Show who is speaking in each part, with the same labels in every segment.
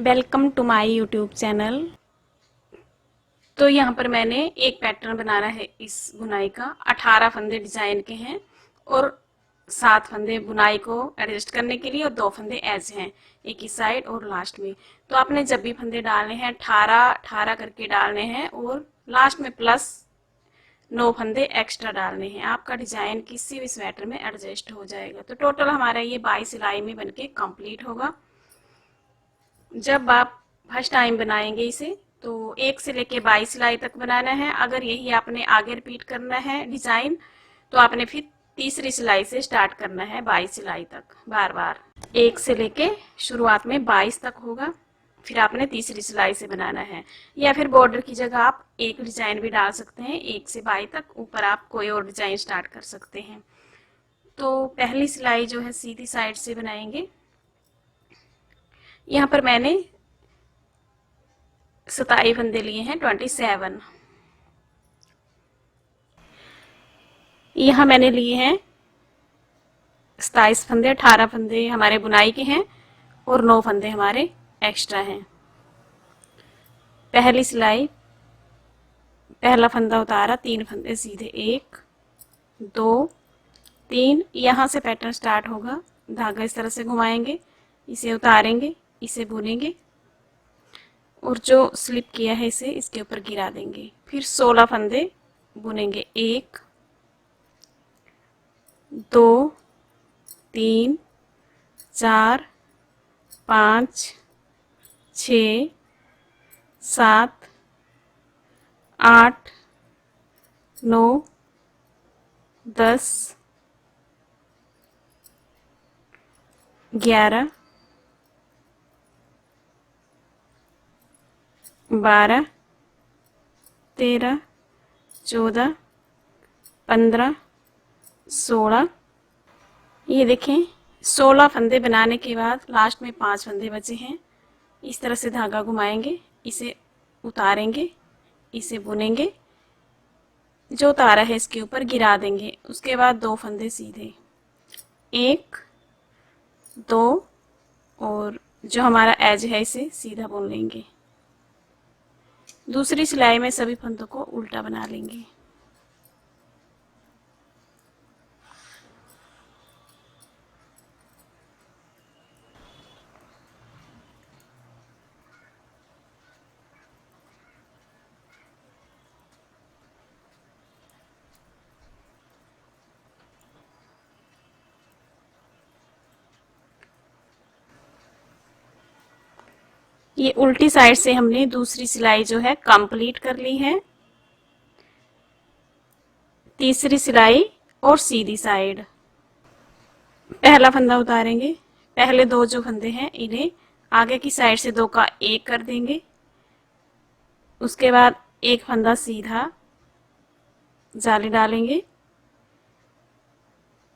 Speaker 1: Welcome to my YouTube channel. तो यहाँ पर मैंने एक पैटर्न बनाना है। इस बुनाई का 18 फंदे डिजाइन के हैं और 7 फंदे बुनाई को एडजस्ट करने के लिए और 2 फंदे ऐसे हैं, एक ही साइड और लास्ट में। तो आपने जब भी फंदे डालने हैं 18 करके डालने हैं और लास्ट में प्लस 9 फंदे एक्स्ट्रा डालने हैं। आपका डिजाइन किसी भी स्वेटर में एडजस्ट हो जाएगा। तो टोटल हमारा ये 22 सिलाई में बनके कंप्लीट होगा। जब आप फर्स्ट टाइम बनाएंगे इसे तो 1 से लेके 22 सिलाई तक बनाना है। अगर यही आपने आगे रिपीट करना है डिजाइन तो आपने फिर तीसरी सिलाई से स्टार्ट करना है 22 सिलाई तक। बार बार 1 से लेके शुरुआत में 22 तक होगा, फिर आपने तीसरी सिलाई से बनाना है। या फिर बॉर्डर की जगह आप एक डिजाइन भी डाल सकते हैं 1 से 22 तक, ऊपर आप कोई और डिजाइन स्टार्ट कर सकते हैं। तो पहली सिलाई जो है सीधी साइड से बनाएंगे। यहाँ पर मैंने 27 फंदे लिए हैं, 27। यहाँ मैंने लिए हैं 27 फंदे, 18 फंदे हमारे बुनाई के हैं और 9 फंदे हमारे एक्स्ट्रा हैं। पहली सिलाई, पहला फंदा उतारा, 3 फंदे सीधे, 1 2 3। यहाँ से पैटर्न स्टार्ट होगा। धागा इस तरह से घुमाएंगे, इसे उतारेंगे, इसे बुनेंगे और जो स्लिप किया है इसे इसके ऊपर गिरा देंगे। फिर 16 फंदे बुनेंगे, 1 2 3 4 5 6 7 8 9 10 11 12 13 14 15 16। ये देखें 16 फंदे बनाने के बाद लास्ट में 5 फंदे बचे हैं। इस तरह से धागा घुमाएंगे, इसे उतारेंगे, इसे बुनेंगे, जो उतारा है इसके ऊपर गिरा देंगे। उसके बाद 2 फंदे सीधे, 1 2 और जो हमारा एज है इसे सीधा बुन लेंगे। दूसरी सिलाई में सभी फंदों को उल्टा बना लेंगे। ये उल्टी साइड से हमने दूसरी सिलाई जो है कंप्लीट कर ली है। तीसरी सिलाई और सीधी साइड। पहला फंदा उतारेंगे, पहले 2 जो फंदे हैं इन्हें आगे की साइड से 2 का 1 कर देंगे। उसके बाद एक फंदा सीधा जाली डालेंगे।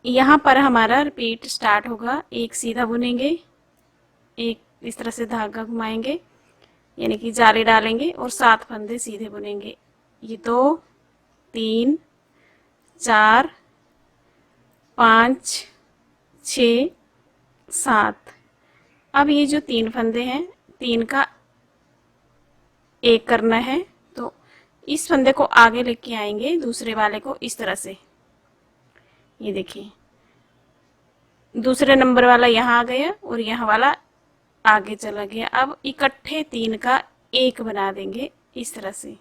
Speaker 1: यहाँ पर हमारा रिपीट स्टार्ट होगा। 1 सीधा बुनेंगे, 1 इस तरह से धागा घुमाएंगे यानी कि जाली डालेंगे और 7 फंदे सीधे बुनेंगे। ये 2 3 4 5 6 7। अब ये जो 3 फंदे हैं 3 का 1 करना है, तो इस फंदे को आगे लेके आएंगे दूसरे वाले को इस तरह से। ये देखिए दूसरे नंबर वाला यहाँ आ गया और यहाँ वाला आगे चला गया। अब इकट्ठे 3 का 1 बना देंगे इस तरह से।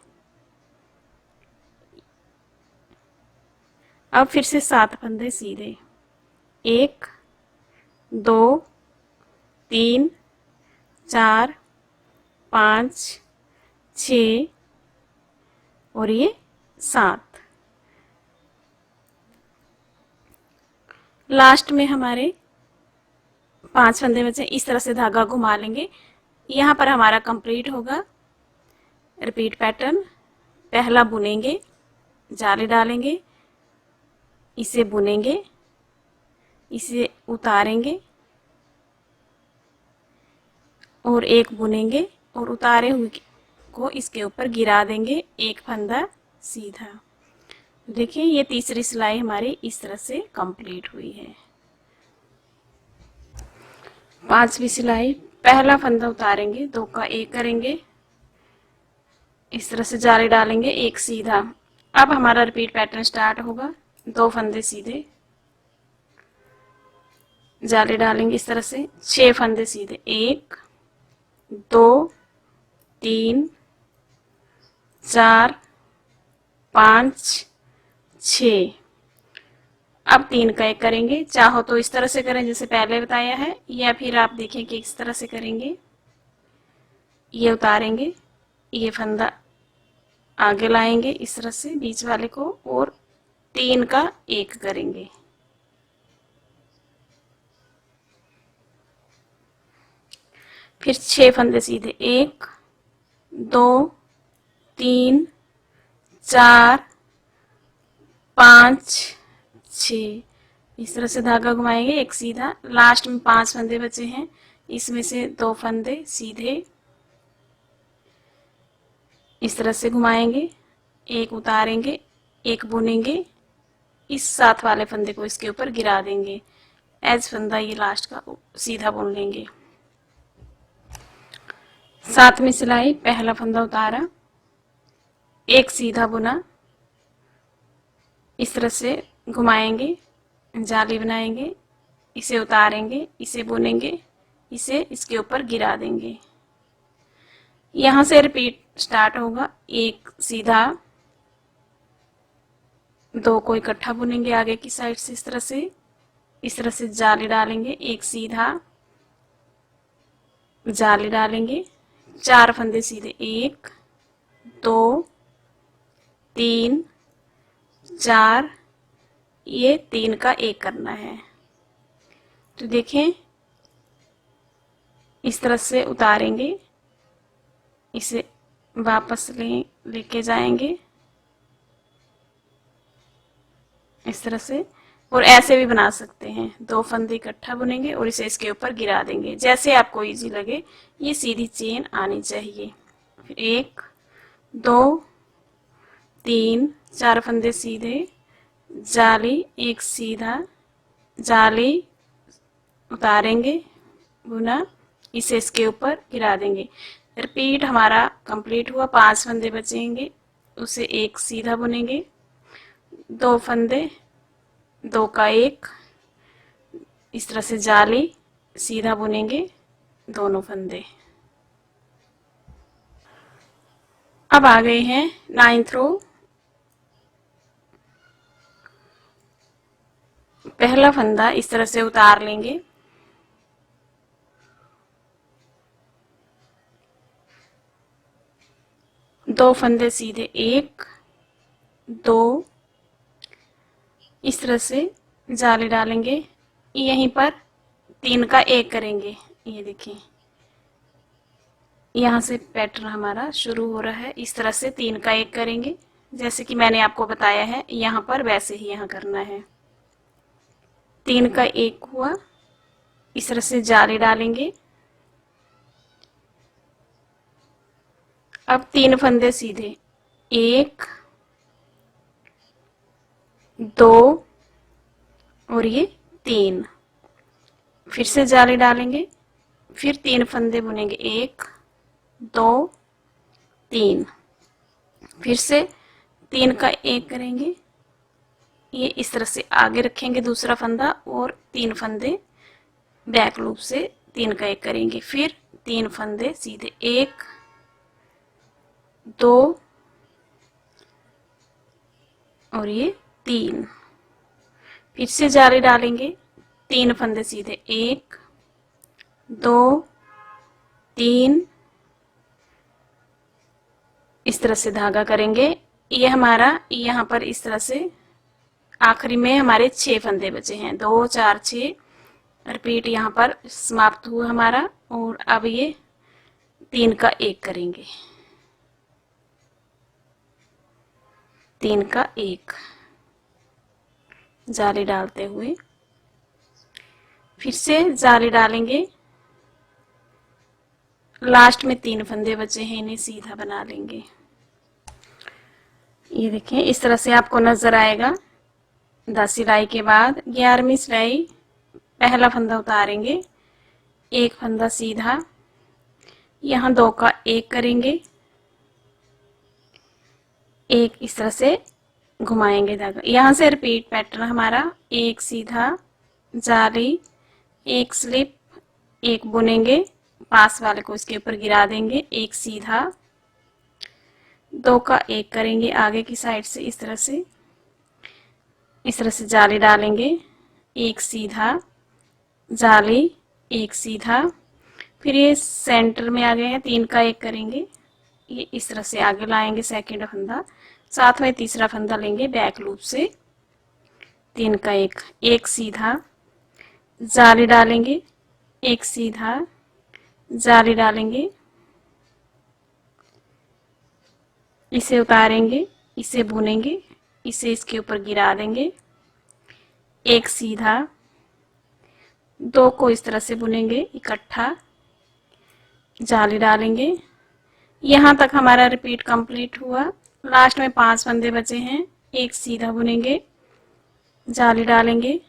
Speaker 1: अब फिर से 7 फंदे सीधे, 1 2 3 4 5 6 और ये 7। लास्ट में हमारे 5 फंदे बचे। इस तरह से धागा घुमा लेंगे। यहाँ पर हमारा कंप्लीट होगा रिपीट पैटर्न। पहला बुनेंगे, जाली डालेंगे, इसे बुनेंगे, इसे उतारेंगे और 1 बुनेंगे और उतारे हुए को इसके ऊपर गिरा देंगे, 1 फंदा सीधा। देखिए ये तीसरी सिलाई हमारी इस तरह से कंप्लीट हुई है। 5वीं सिलाई, पहला फंदा उतारेंगे, 2 का 1 करेंगे, इस तरह से जाली डालेंगे, 1 सीधा। अब हमारा रिपीट पैटर्न स्टार्ट होगा। 2 फंदे सीधे, जाली डालेंगे इस तरह से, 6 फंदे सीधे, 1 2 3 4 5 6। अब 3 का 1 करेंगे, चाहो तो इस तरह से करें जैसे पहले बताया है, या फिर आप देखें कि इस तरह से करेंगे। ये उतारेंगे, ये फंदा आगे लाएंगे इस तरह से बीच वाले को, और 3 का 1 करेंगे। फिर 6 फंदे सीधे, 1 2 3 4 5 6। इस तरह से धागा घुमाएंगे, 1 सीधा। लास्ट में 5 फंदे बचे हैं, इसमें से 2 फंदे सीधे इस तरह से घुमाएंगे, 1 उतारेंगे, 1 बुनेंगे, इस साथ वाले फंदे को इसके ऊपर गिरा देंगे। एज फंदा ये लास्ट का सीधा बुन लेंगे। 7वीं सिलाई, पहला फंदा उतारा, 1 सीधा बुना, इस तरह से घुमाएंगे, जाली बनाएंगे, इसे उतारेंगे, इसे बुनेंगे, इसे इसके ऊपर गिरा देंगे। यहां से रिपीट स्टार्ट होगा। 1 सीधा, 2 को इकट्ठा बुनेंगे आगे की साइड से इस तरह से जाली डालेंगे, 1 सीधा, जाली डालेंगे, 4 फंदे सीधे, 1 2 3 4, ये 3 का 1 करना है। तो देखें इस तरह से उतारेंगे, इसे वापस लेके जाएंगे इस तरह से, और ऐसे भी बना सकते हैं। 2 फंदे इकट्ठा बुनेंगे और इसे इसके ऊपर गिरा देंगे, जैसे आपको इजी लगे। ये सीधी चेन आनी चाहिए। फिर 1 2 3 4 फंदे सीधे, जाली, 1 सीधा, जाली उतारेंगे, बुना, इसे इसके ऊपर गिरा देंगे। रिपीट हमारा कंप्लीट हुआ। 5 फंदे बचेंगे, उसे 1 सीधा बुनेंगे, 2 फंदे, 2 का 1, इस तरह से जाली, सीधा बुनेंगे दोनों फंदे। अब आ गए हैं 9th रो। पहला फंदा इस तरह से उतार लेंगे, दो फंदे सीधे, 1 2, इस तरह से जाली डालेंगे, यहीं पर 3 का 1 करेंगे। ये देखिए यहाँ से पैटर्न हमारा शुरू हो रहा है। इस तरह से 3 का 1 करेंगे, जैसे कि मैंने आपको बताया है यहाँ पर, वैसे ही यहाँ करना है। 3 का 1 हुआ, इस तरह से जाली डालेंगे। अब 3 फंदे सीधे, 1 2 और ये 3, फिर से जाली डालेंगे, फिर 3 फंदे बुनेंगे, 1 2 3, फिर से 3 का 1 करेंगे, ये इस तरह से आगे रखेंगे दूसरा फंदा, और 3 फंदे बैक लूप से 3 का 1 करेंगे, फिर 3 फंदे सीधे, 1 2 और ये 3, फिर से जाली डालेंगे, 3 फंदे सीधे, 1 2 3, इस तरह से धागा करेंगे। ये हमारा यहाँ पर इस तरह से आखिरी में हमारे 6 फंदे बचे हैं, 2 4 6। रिपीट यहाँ पर समाप्त हुआ हमारा, और अब ये 3 का 1 करेंगे, 3 का 1 जाली डालते हुए, फिर से जाली डालेंगे। लास्ट में 3 फंदे बचे हैं, इन्हें सीधा बना लेंगे। ये देखें इस तरह से आपको नजर आएगा। 10 सिलाई के बाद 11वीं सिलाई, पहला फंदा उतारेंगे, 1 फंदा सीधा, यहाँ 2 का 1 करेंगे, एक इस तरह से घुमाएंगे धागा। यहाँ से रिपीट पैटर्न हमारा, एक सीधा जाली, एक स्लिप, एक बुनेंगे, पास वाले को इसके ऊपर गिरा देंगे, एक सीधा, 2 का 1 करेंगे आगे की साइड से इस तरह से जाली डालेंगे, एक सीधा जाली, एक सीधा, फिर ये सेंटर में आ गए हैं, 3 का 1 करेंगे, ये इस तरह से आगे लाएंगे सेकंड फंदा, साथ में तीसरा फंदा लेंगे बैक लूप से, 3 का 1, एक सीधा जाली डालेंगे, एक सीधा जाली डालेंगे, इसे उतारेंगे, इसे बुनेंगे, इसे इसके ऊपर गिरा देंगे, एक सीधा, 2 को इस तरह से बुनेंगे इकट्ठा, जाली डालेंगे। यहाँ तक हमारा रिपीट कंप्लीट हुआ। लास्ट में 5 फंदे बचे हैं, एक सीधा बुनेंगे, जाली डालेंगे,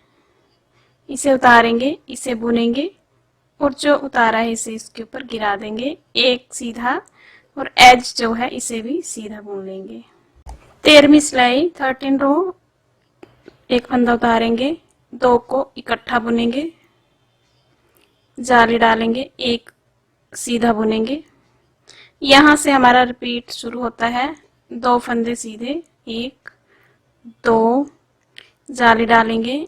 Speaker 1: इसे उतारेंगे, इसे बुनेंगे और जो उतारा है इसे इसके ऊपर गिरा देंगे, एक सीधा और एज जो है इसे भी सीधा बुन लेंगे। 13वीं सिलाई 13 रो, एक फंदा उतारेंगे, 2 को इकट्ठा बुनेंगे, जाली डालेंगे, एक सीधा बुनेंगे। यहाँ से हमारा रिपीट शुरू होता है, 2 फंदे सीधे, 1 2, जाली डालेंगे,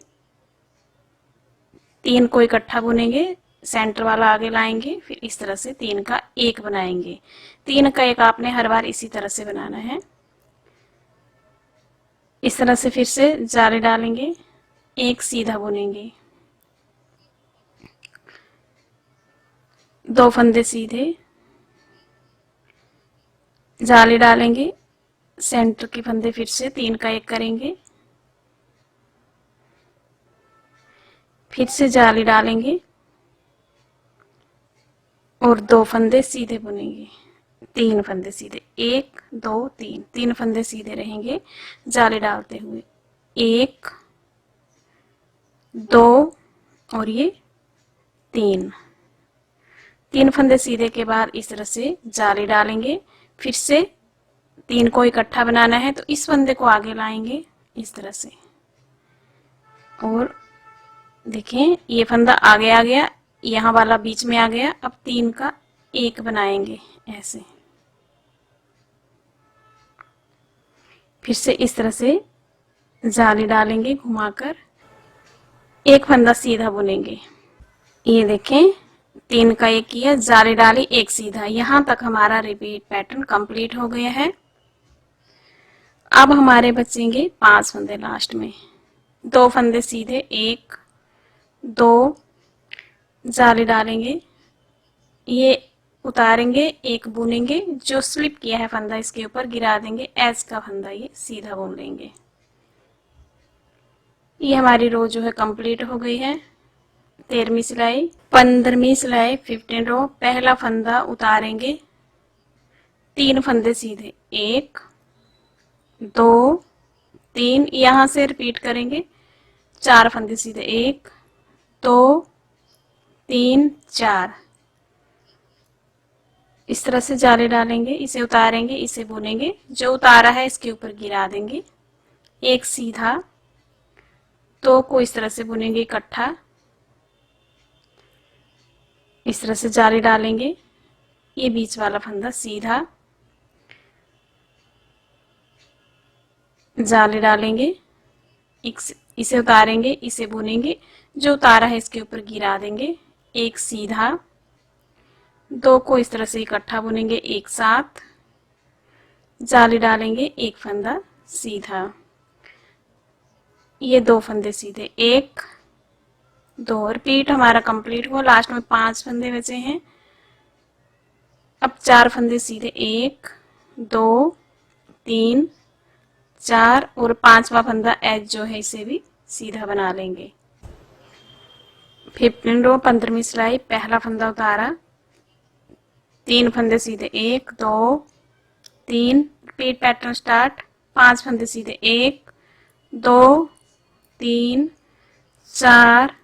Speaker 1: 3 को इकट्ठा बुनेंगे, सेंटर वाला आगे लाएंगे, फिर इस तरह से 3 का 1 बनाएंगे। 3 का 1 आपने हर बार इसी तरह से बनाना है। इस तरह से फिर से जाली डालेंगे, एक सीधा बुनेंगे, 2 फंदे सीधे, जाली डालेंगे, सेंटर के फंदे फिर से 3 का 1 करेंगे, फिर से जाली डालेंगे और 2 फंदे सीधे बुनेंगे, 3 फंदे सीधे, 1 2 3, 3 फंदे सीधे रहेंगे जाली डालते हुए, 1 2 और ये 3 फंदे सीधे के बाद इस तरह से जाली डालेंगे, फिर से 3 को इकट्ठा बनाना है तो इस फंदे को आगे लाएंगे इस तरह से, और देखें ये फंदा आगे आ गया, यहाँ वाला बीच में आ गया। अब 3 का 1 बनाएंगे ऐसे, फिर से इस तरह से जाली डालेंगे घुमाकर, एक फंदा सीधा बुनेंगे। ये देखें 3 का 1 किया, जाली डाली, एक सीधा। यहाँ तक हमारा रिपीट पैटर्न कंप्लीट हो गया है। अब हमारे बचेंगे 5 फंदे लास्ट में, 2 फंदे सीधे, 1 2, जाली डालेंगे, ये उतारेंगे, एक बुनेंगे, जो स्लिप किया है फंदा इसके ऊपर गिरा देंगे, एज का फंदा ये सीधा बुन लेंगे। ये हमारी रो जो है कंप्लीट हो गई है। 13वीं सिलाई 15वीं सिलाई 15 रो, पहला फंदा उतारेंगे, 3 फंदे सीधे, 1 2 3, यहां से रिपीट करेंगे, 4 फंदे सीधे, 1 2 3 4, इस तरह से जाली डालेंगे, इसे उतारेंगे, इसे बुनेंगे, जो उतारा है इसके ऊपर गिरा देंगे, एक सीधा, 2 को इस तरह से बुनेंगे इकट्ठा, इस तरह से जाली डालेंगे, ये बीच वाला फंदा सीधा, जाली डालेंगे, इसे उतारेंगे, इसे बुनेंगे, जो उतारा है इसके ऊपर गिरा देंगे, एक सीधा, 2 को इस तरह से इकट्ठा बुनेंगे एक साथ, जाली डालेंगे, एक फंदा सीधा, ये 2 फंदे सीधे, 1 2, रिपीट हमारा कंप्लीट हुआ। लास्ट में 5 फंदे बचे हैं। अब 4 फंदे सीधे, 1 2 3 4 और 5वां फंदा एज जो है इसे भी सीधा बना लेंगे। 15 रो 15वीं सिलाई, पहला फंदा उतारा, 3 फंदे सीधे, 1 2 3, रिपीट पैटर्न स्टार्ट, 5 फंदे सीधे, 1 2 3 4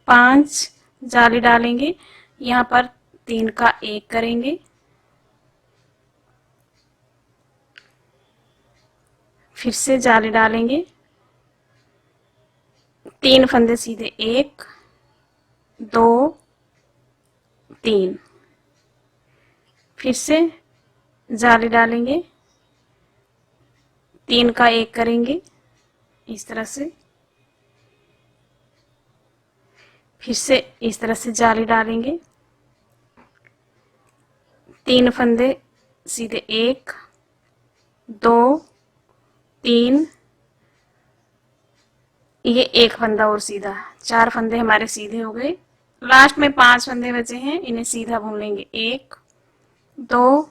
Speaker 1: 5, जाली डालेंगे, यहाँ पर 3 का 1 करेंगे, फिर से जाली डालेंगे, 3 फंदे सीधे, 1 2 3, फिर से जाली डालेंगे, 3 का 1 करेंगे इस तरह से, फिर से इस तरह से जाली डालेंगे, 3 फंदे सीधे, 1 2 3, ये 1 फंदा और सीधा, 4 फंदे हमारे सीधे हो गए। लास्ट में 5 फंदे बचे हैं, इन्हें सीधा बुन लेंगे, 1 2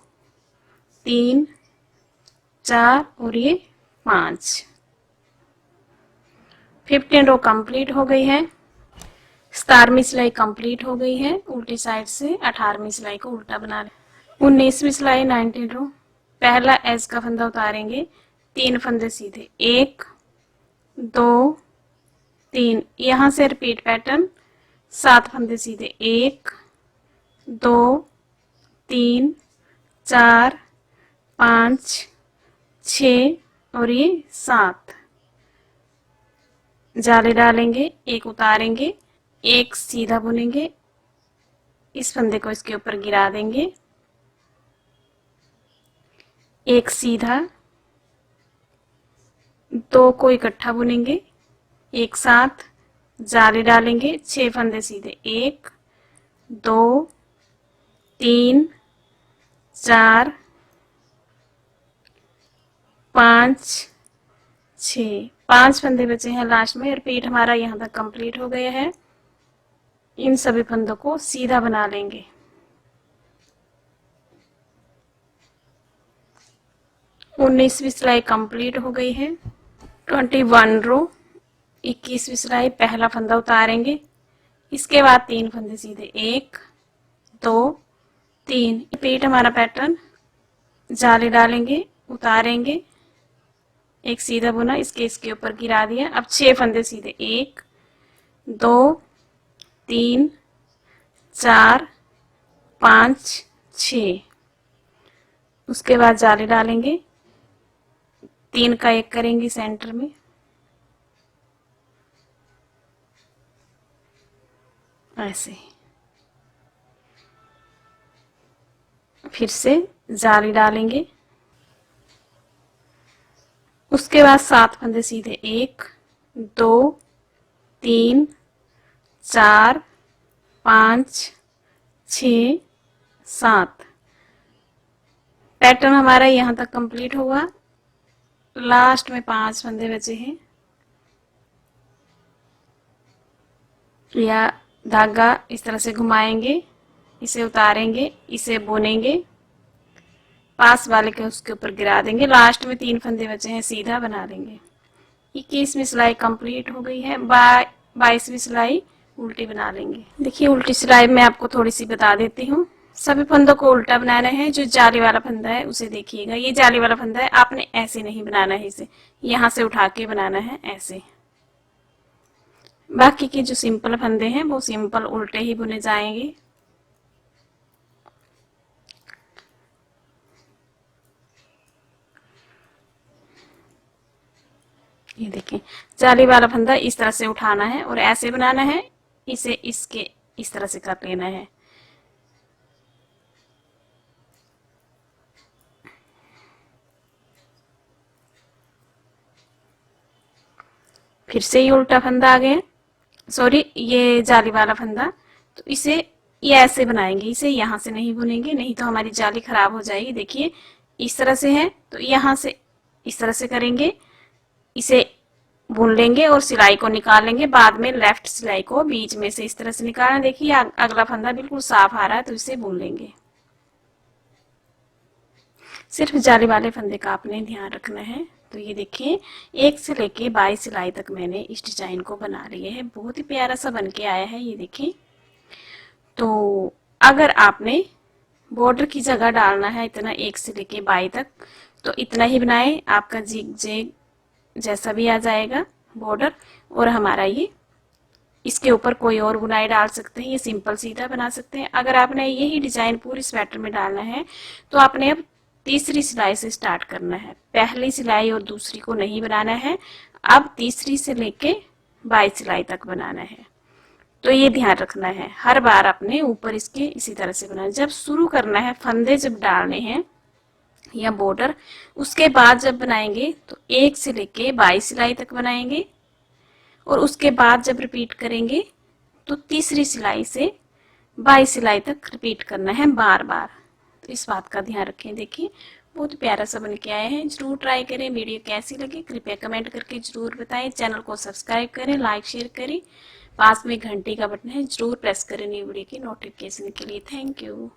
Speaker 1: 3 4 और ये 5। 15 रो कंप्लीट हो गई है। 17वीं सिलाई कंप्लीट हो गई है। उल्टी साइड से 18वीं सिलाई को उल्टा बना लें। 19वीं सिलाई 19 रो, पहला एज का फंदा उतारेंगे, 3 फंदे सीधे, 1 2 3, यहां से रिपीट पैटर्न, 7 फंदे सीधे, 1 2 3 4 5 6 और ये 7, जाले डालेंगे, 1 उतारेंगे, 1 सीधा बुनेंगे, इस फंदे को इसके ऊपर गिरा देंगे, 1 सीधा, 2 को इकट्ठा बुनेंगे, एक साथ जाली डालेंगे, 6 फंदे सीधे, 1 2 3 4 5 6, 5 फंदे बचे हैं लास्ट में। रिपीट हमारा यहाँ तक कंप्लीट हो गया है। इन सभी फंदों को सीधा बना लेंगे। उन्नीसवीं सिलाई कंप्लीट हो गई है। 21 रो, 21वीं सिलाई, पहला फंदा उतारेंगे, इसके बाद 3 फंदे सीधे, 1 2 3, रिपीट हमारा पैटर्न, जाली डालेंगे, उतारेंगे, 1 सीधा बुना, इसके ऊपर गिरा दिया। अब 6 फंदे सीधे, 1 2 3 4 5 6, उसके बाद जाली डालेंगे, 3 का 1 करेंगे सेंटर में, ऐसे, फिर से जाली डालेंगे, उसके बाद 7 फंदे सीधे, 1 2 3 4 5 6 7। पैटर्न हमारा यहाँ तक कंप्लीट हुआ। लास्ट में 5 फंदे बचे हैं। या धागा इस तरह से घुमाएंगे, इसे उतारेंगे, इसे बुनेंगे, पास वाले के उसके ऊपर गिरा देंगे। लास्ट में 3 फंदे बचे हैं, सीधा बना लेंगे। 21वीं सिलाई कंप्लीट हो गई है। 22वीं सिलाई उल्टी बना लेंगे। देखिए उल्टी सिलाई मैं आपको थोड़ी सी बता देती हूँ। सभी फंदों को उल्टा बनाना है। जो जाली वाला फंदा है उसे देखिएगा, ये जाली वाला फंदा है, आपने ऐसे नहीं बनाना है, इसे यहाँ से उठा के बनाना है, ऐसे। बाकी के जो सिंपल फंदे हैं वो सिंपल उल्टे ही बुने जाएंगे। ये देखिए जाली वाला फंदा इस तरह से उठाना है और ऐसे बनाना है, इसे इसके इस तरह से कर लेना है। फिर से ये उल्टा फंदा आ गया, सॉरी ये जाली वाला फंदा, तो इसे ये ऐसे बनाएंगे, इसे यहाँ से नहीं बुनेंगे, नहीं तो हमारी जाली खराब हो जाएगी। देखिए इस तरह से है तो यहाँ से इस तरह से करेंगे, इसे बुन लेंगे और सिलाई को निकाल लेंगे। बाद में लेफ्ट सिलाई को बीच में से इस तरह से निकालना। देखिए अगला फंदा बिल्कुल साफ आ रहा है तो इसे बुन लेंगे। सिर्फ जाली वाले फंदे का आपने ध्यान रखना है। तो ये देखिए 1 से लेके 22 सिलाई तक मैंने इस डिजाइन को बना लिया है। बहुत ही प्यारा सा बन के आया है, ये देखिए। तो अगर आपने बॉर्डर की जगह डालना है इतना 1 से लेके 22 तक, तो इतना ही बनाए, आपका जिग जैग जैसा भी आ जाएगा बॉर्डर। और हमारा ये इसके ऊपर कोई और बुनाई डाल सकते हैं, ये सिंपल सीधा बना सकते हैं। अगर आपने यही डिजाइन पूरी स्वेटर में डालना है तो आपने अब तीसरी सिलाई से स्टार्ट करना है। पहली सिलाई और दूसरी को नहीं बनाना है, अब तीसरी से लेके 22 सिलाई तक बनाना है। तो ये ध्यान रखना है, हर बार अपने ऊपर इसके इसी तरह से बनाना। जब शुरू करना है, फंदे जब डालने हैं या बॉर्डर, उसके बाद जब बनाएंगे तो 1 से लेके 22 सिलाई तक बनाएंगे, और उसके बाद जब रिपीट करेंगे तो तीसरी सिलाई से 22 सिलाई तक रिपीट करना है बार बार। तो इस बात का ध्यान रखें। देखिए बहुत प्यारा सा बन के आया है, जरूर ट्राई करें। वीडियो कैसी लगी कृपया कमेंट करके जरूर बताएं। चैनल को सब्सक्राइब करें, लाइक शेयर करें, पास में घंटी का बटन है जरूर प्रेस करें न्यू वीडियो की नोटिफिकेशन के लिए। Thank you.